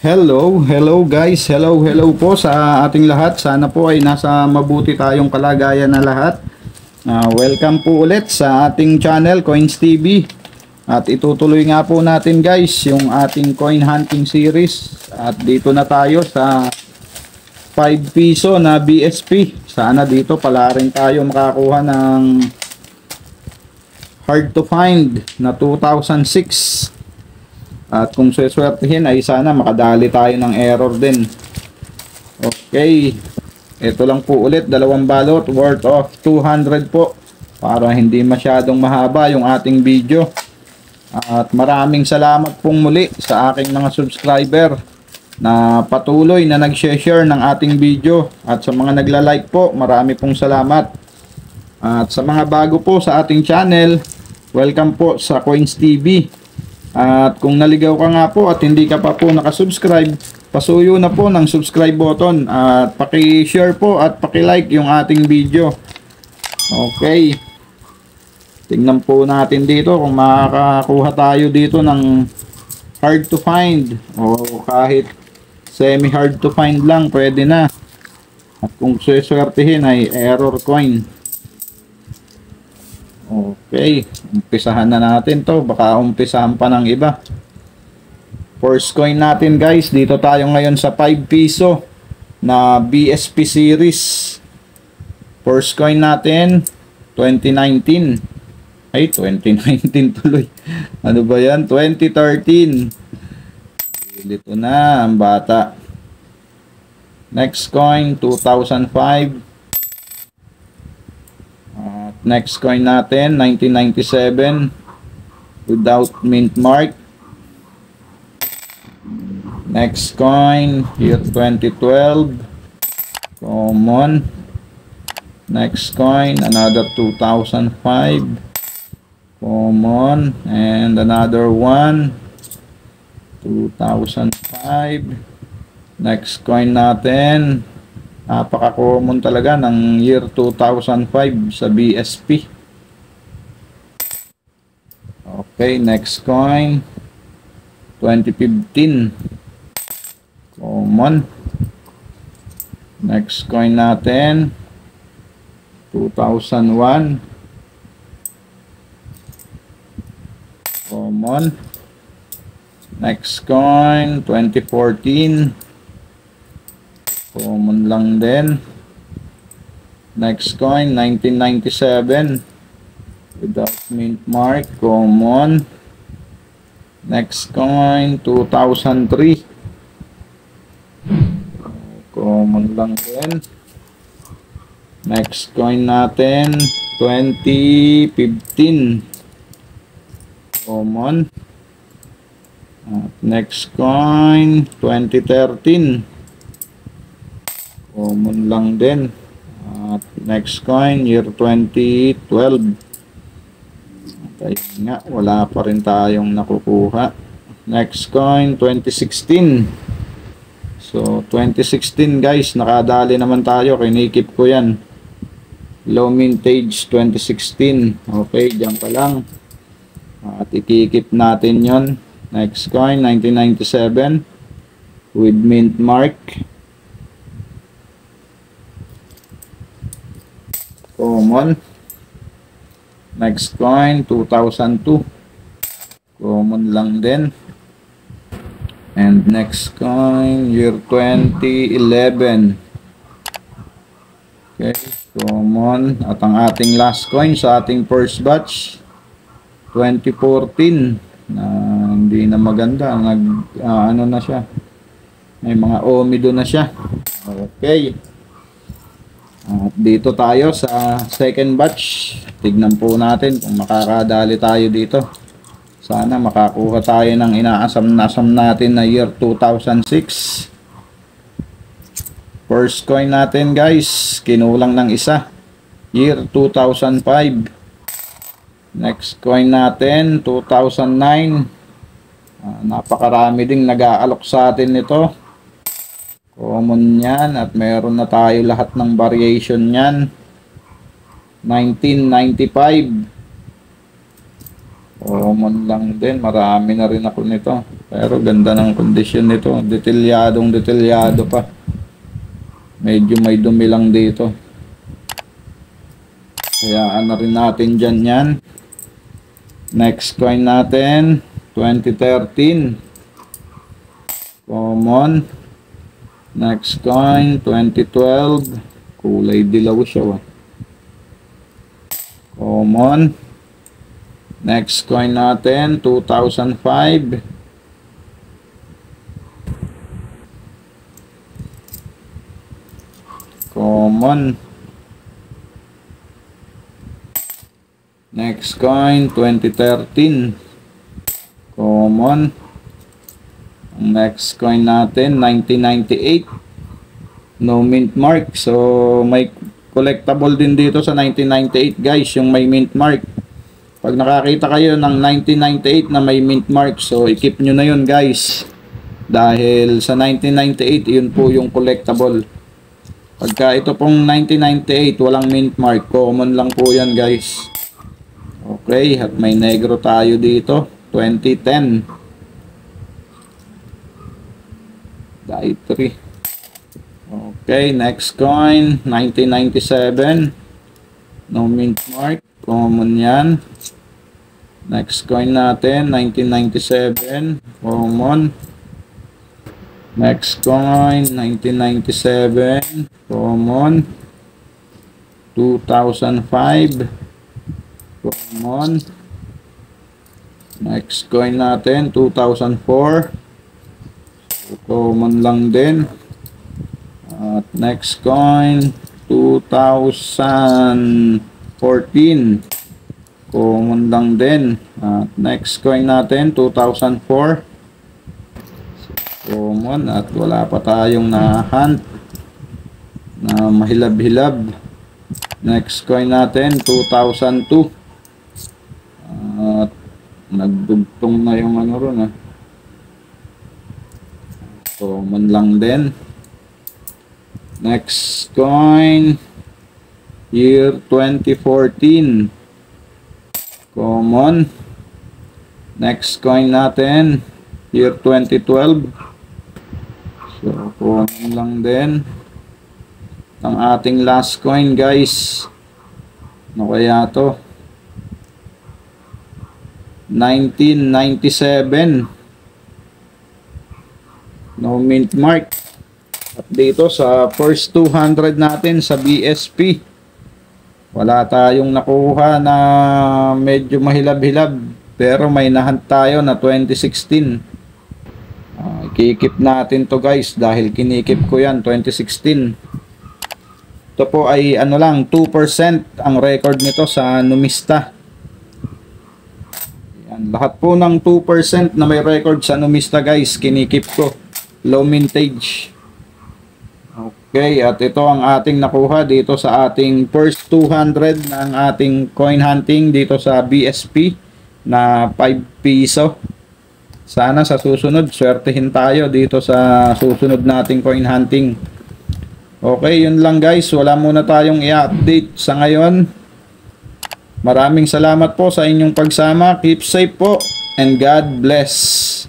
Hello guys, hello po sa ating lahat. Sana po ay nasa mabuti tayong kalagayan na lahat. Welcome po ulit sa ating channel Coins TV. At itutuloy nga po natin guys yung ating coin hunting series. At dito na tayo sa 5 piso na BSP. Sana dito pala rin tayo makakuha ng hard to find na 2006. At kung suswertihin ay sana makadali tayo ng error din. Okay. Ito lang po ulit, dalawang balot worth of 200 po. Para hindi masyadong mahaba yung ating video. At maraming salamat pong muli sa aking mga subscriber na patuloy na nag-share ng ating video. At sa mga nagla-like po, marami pong salamat. At sa mga bago po sa ating channel, welcome po sa Coins TV. At kung naligaw ka nga po at hindi ka pa po nakasubscribe, pasuyo na po ng subscribe button at paki-share po at paki-like yung ating video. Okay. Tingnan po natin dito kung makakakuha tayo dito ng hard to find o kahit semi hard to find lang pwede na. At kung suswertihin ay error coin. Okay, umpisahan na natin to. Baka umpisahan pa ng iba. First coin natin guys. Dito tayo ngayon sa 5 piso na BSP series. First coin natin 2019. Ay, 2019 tuloy. Ano ba yan? 2013. Dito na ang bata. Next coin 2005. Next coin natin 1997 without mint mark. Next coin year 2012 common. Next coin another 2005 common, and another one 2005. Next coin natin napaka-common talaga ng year 2005 sa BSP. Okay, next coin 2015 common. Next coin natin 2001 common. Next coin 2014 common lang din. Next coin 1997 without mint mark, common. Next coin 2003 common lang din. Next coin natin 2015 common. At next coin 2013 common lang din. At next coin year 2012. Okay nga, wala pa rin tayong nakukuha. Next coin 2016. So 2016 guys, nakadali naman tayo, kinikip ko yan. Low mintage 2016. Okay, dyan pa lang. At ikikip natin yon. Next coin 1997 with mint mark, common. Next coin 2002 common lang din. And next coin year 2011. Okay, common. At ang ating last coin sa ating first batch 2014 na hindi na maganda, ano na siya, may mga omido na siya. Okay. At dito tayo sa second batch. Tignan po natin kung makakadali tayo dito. Sana makakuha tayo ng inaasam-nasam natin na year 2006. First coin natin guys, kinulang ng isa. Year 2005. Next coin natin 2009. Napakarami ding nag-aalok sa atin nito. Common yan at meron na tayo lahat ng variation yan. 1995 common lang din, marami na rin ako nito. Pero ganda ng kondisyon nito. Detalyado pa. Medyo may dumi lang dito. Kaya na rin natin dyan yan. Next coin natin, 2013. Common. Next coin, 2012. Kulay dilaw siya. Common. Next coin natin, 2005. Common. Next coin, 2013. Common. Ang next coin natin, 1998. No mint mark. So, may collectible din dito sa 1998 guys, yung may mint mark. Pag nakakita kayo ng 1998 na may mint mark, so i-keep nyo na yun guys. Dahil sa 1998, yun po yung collectible. Pagka ito pong 1998, walang mint mark, common lang po yan guys. Okay, at may negro tayo dito, 2010. Die 3. Okay, next coin, 1997. No mint mark, common yan. Next coin natin, 1997, common. Next coin, 1997, common. 2005, common. Next coin natin, 2004, common lang din. At next coin, 2014, common lang din. At next coin natin, 2004, common. At wala pa tayong na-hunt na mahilab-hilab. Next coin natin, 2002. At nagdugtong na yung ano ron. Common lang din. Next coin, year 2014. Common. Next coin natin, year 2012. So, common lang din. Ang ating last coin guys, ano kaya to? 1997. No mint mark. At dito sa first 200 natin sa BSP, wala tayong nakuha na medyo mahilab-hilab. Pero may nahunt tayo na 2016. Kikip natin to guys dahil kinikip ko yan 2016. Ito po ay ano lang 2% ang record nito sa Numista. Yan, lahat po ng 2% na may record sa Numista guys, kinikip ko. Low mintage. Okay, at ito ang ating nakuha dito sa ating first 200 ng ating coin hunting dito sa BSP na 5 piso. Sana sa susunod, swertehin tayo dito sa susunod nating coin hunting. Okay, yun lang guys. Wala muna tayong i-update sa ngayon. Maraming salamat po sa inyong pagsama. Keep safe po and God bless.